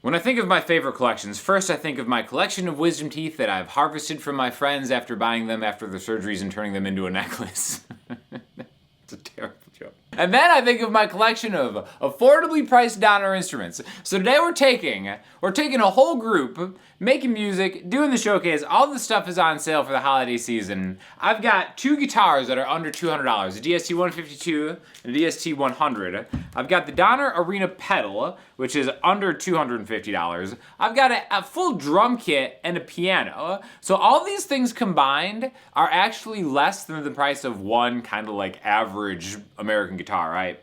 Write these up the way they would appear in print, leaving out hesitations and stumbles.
When I think of my favorite collections, first I think of my collection of wisdom teeth that I've harvested from my friends after buying them after their surgeries and turning them into a necklace. It's a terrible joke. And then I think of my collection of affordably priced Donner instruments. So today we're taking a whole group, making music, doing the showcase. All this stuff is on sale for the holiday season. I've got two guitars that are under $200, a DST 152 and a DST 100. I've got the Donner Arena pedal, which is under $250. I've got a full drum kit and a piano. So all these things combined are actually less than the price of one kind of like average American guitar, right?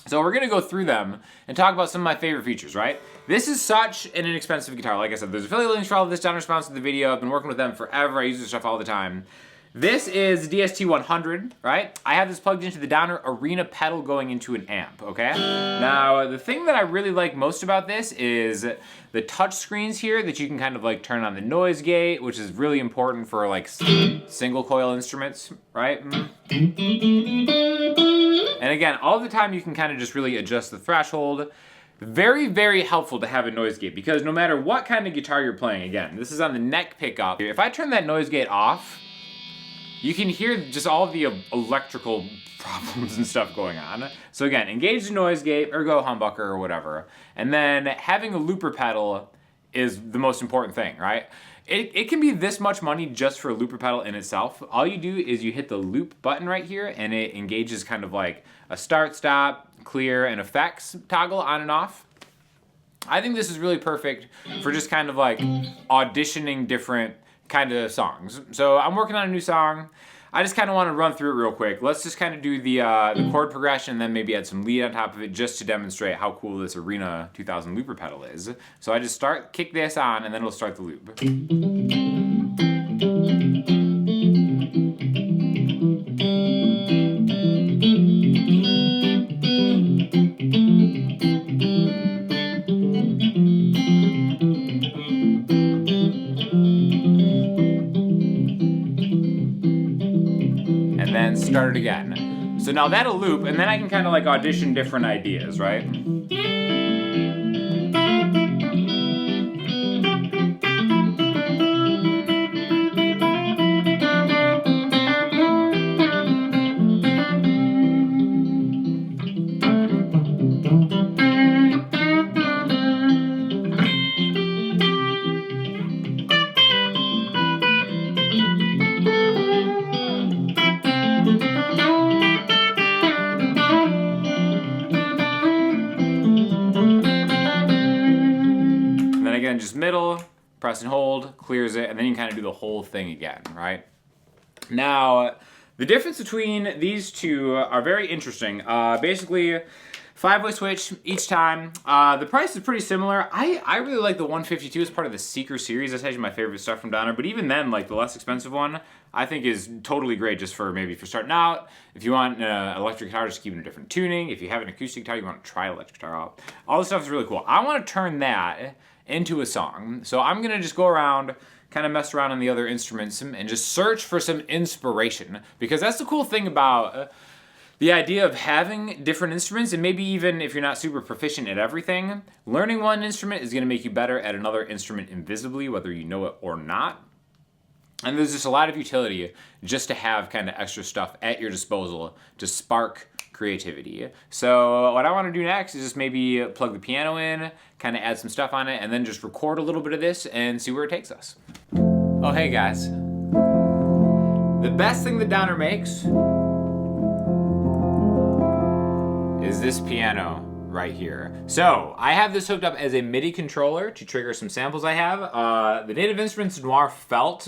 So we're gonna go through them and talk about some of my favorite features, right? This is such an inexpensive guitar. Like I said, there's affiliate links for all of this down in response to the video. I've been working with them forever. I use this stuff all the time. This is DST 100, right? I have this plugged into the Donner Arena pedal going into an amp, okay? Now, the thing that I really like most about this is the touch screens here that you can kind of like turn on the noise gate, which is really important for like single coil instruments, right? And again, all the time you can kind of just really adjust the threshold. Very, very helpful to have a noise gate because no matter what kind of guitar you're playing, again, this is on the neck pickup. If I turn that noise gate off, you can hear just all of the electrical problems and stuff going on. So again, engage the noise gate or go humbucker or whatever. And then having a looper pedal is the most important thing, right? It can be this much money just for a looper pedal in itself. All you do is you hit the loop button right here and it engages kind of like a start, stop, clear, and effects toggle on and off. I think this is really perfect for just kind of like auditioning different kind of songs. So I'm working on a new song. I just kind of want to run through it real quick. Let's just kind of do the chord progression and then maybe add some lead on top of it just to demonstrate how cool this Arena 2000 looper pedal is. So I just kick this on and then it'll start the loop. Then start it again. So now that'll loop, and then I can kind of like audition different ideas, right? Again, just middle, press and hold, clears it, and then you can kind of do the whole thing again, right? Now, the difference between these two are very interesting. Basically, 5-way switch each time. The price is pretty similar. I really like the 152 as part of the Seeker series. That's actually my favorite stuff from Donner, but even then, like the less expensive one, I think is totally great just for maybe for starting out. If you want an electric guitar, just keep it in a different tuning. If you have an acoustic guitar, you want to try electric guitar out. All this stuff is really cool. I want to turn that into a song. So I'm gonna just go around, kind of mess around on the other instruments and just search for some inspiration, because that's the cool thing about the idea of having different instruments, and maybe even if you're not super proficient at everything, learning one instrument is gonna make you better at another instrument invisibly, whether you know it or not. And there's just a lot of utility just to have kind of extra stuff at your disposal to spark creativity. So what I want to do next is just maybe plug the piano in, kind of add some stuff on it, and then just record a little bit of this and see where it takes us. Oh, hey guys. The best thing that Donner makes is this piano right here. So I have this hooked up as a MIDI controller to trigger some samples I have. The Native Instruments Noir Felt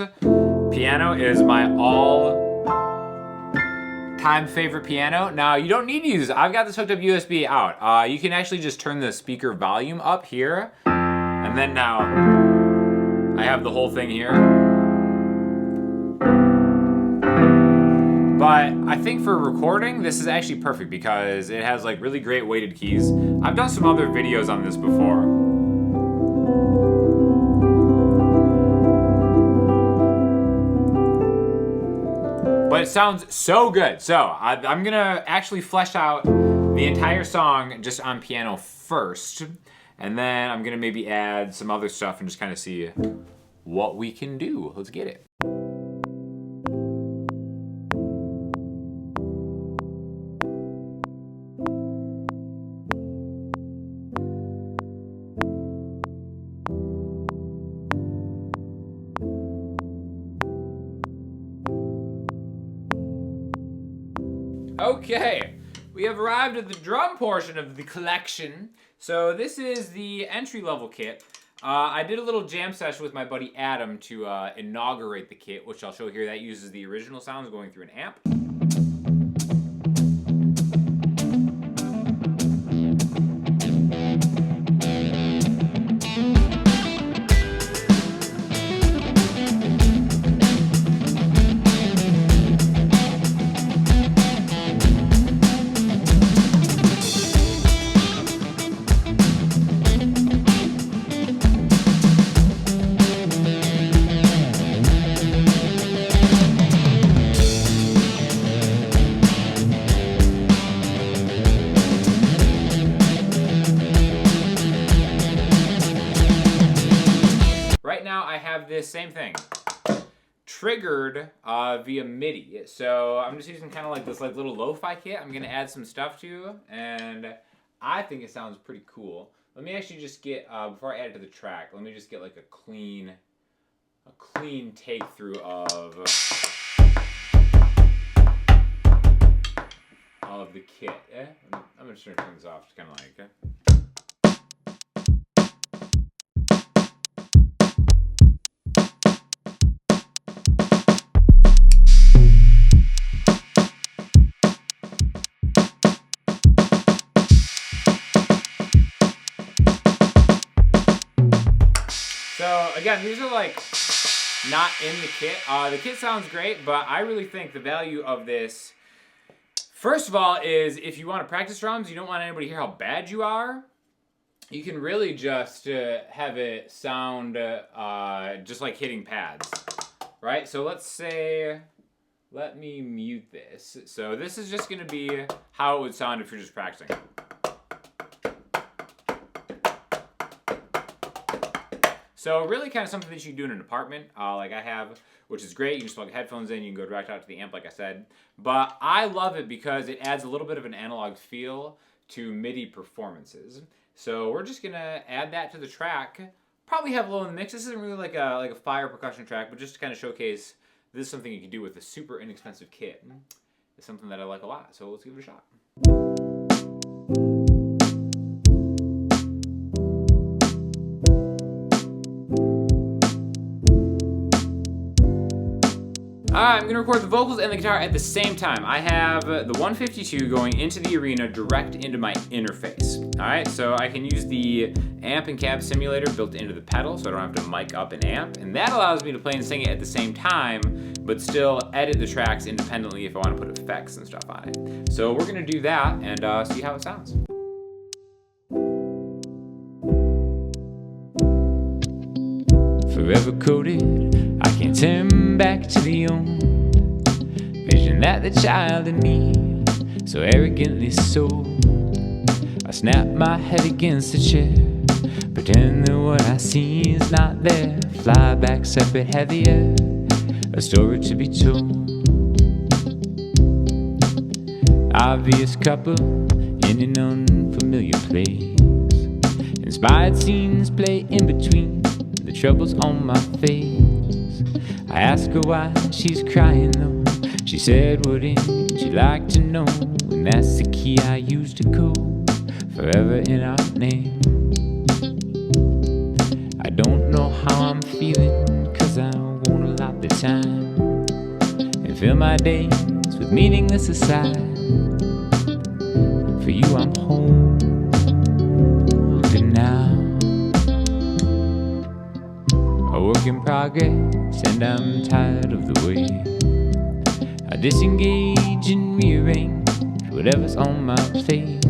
piano is my all-time favorite piano. Now, you don't need to use it. I've got this hooked up USB out. You can actually just turn the speaker volume up here, and then now I have the whole thing here. But I think for recording, this is actually perfect because it has like really great weighted keys. I've done some other videos on this before. But it sounds so good. So I'm gonna actually flesh out the entire song just on piano first. And then I'm gonna maybe add some other stuff and just kind of see what we can do. Let's get it. Okay, we have arrived at the drum portion of the collection. So this is the entry-level kit. I did a little jam session with my buddy Adam to inaugurate the kit, which I'll show here. That uses the original sounds going through an amp. Right now I have this same thing triggered via MIDI. So I'm just using kind of like this like little lo-fi kit I'm gonna add some stuff to, and I think it sounds pretty cool. Let me actually just get, before I add it to the track, let me just get like a clean take through of the kit. I'm just gonna turn this off, just kind of like, So again, these are like not in the kit. The kit sounds great, but I really think the value of this, first of all, is if you want to practice drums, you don't want anybody to hear how bad you are, you can really just have it sound just like hitting pads, right? So let's say, let me mute this. So this is just going to be how it would sound if you're just practicing. So really kind of something that you do in an apartment, like I have, which is great. You can just plug headphones in, you can go direct out to the amp like I said. But I love it because it adds a little bit of an analog feel to MIDI performances. So we're just gonna add that to the track. Probably have low in the mix. This isn't really like a fire percussion track, but just to kind of showcase this is something you can do with a super inexpensive kit. It's something that I like a lot, so let's give it a shot. Alright, I'm going to record the vocals and the guitar at the same time. I have the 152 going into the arena direct into my interface. Alright, so I can use the amp and cab simulator built into the pedal, so I don't have to mic up an amp. And that allows me to play and sing it at the same time, but still edit the tracks independently if I want to put effects and stuff on it. So we're going to do that and see how it sounds. Forever coded, I can't turn back to the old vision that the child in me so arrogantly sold. I snap my head against the chair, pretend that what I see is not there. Fly back separate, heavier, a story to be told. Obvious couple in an unfamiliar place. Inspired scenes play in between the troubles on my face. I ask her why she's crying though. She said, wouldn't you like to know? And that's the key I use to code forever in our name. I don't know how I'm feeling, cause I won't allot the time and fill my days with meaningless aside. For you I'm holding now, a work in progress, and I'm tired of the way I disengage and rearrange whatever's on my plate.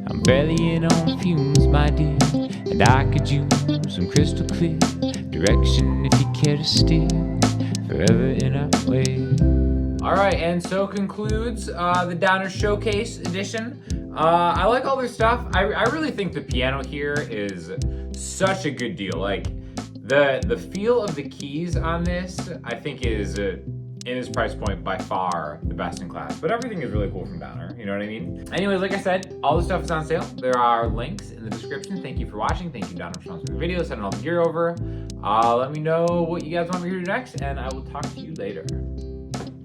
I'm barely in on fumes, my dear, and I could use some crystal clear direction if you care to steer forever in our way. Alright, and so concludes the Downer Showcase edition I like all their stuff. I really think the piano here is such a good deal. Like, the feel of the keys on this, I think is, in its price point, by far the best in class. But everything is really cool from Downer, you know what I mean? Anyways, like I said, all the stuff is on sale. There are links in the description. Thank you for watching. Thank you, Downer, for sponsoring the video, sending all the gear over. Let me know what you guys want me to do next, and I will talk to you later.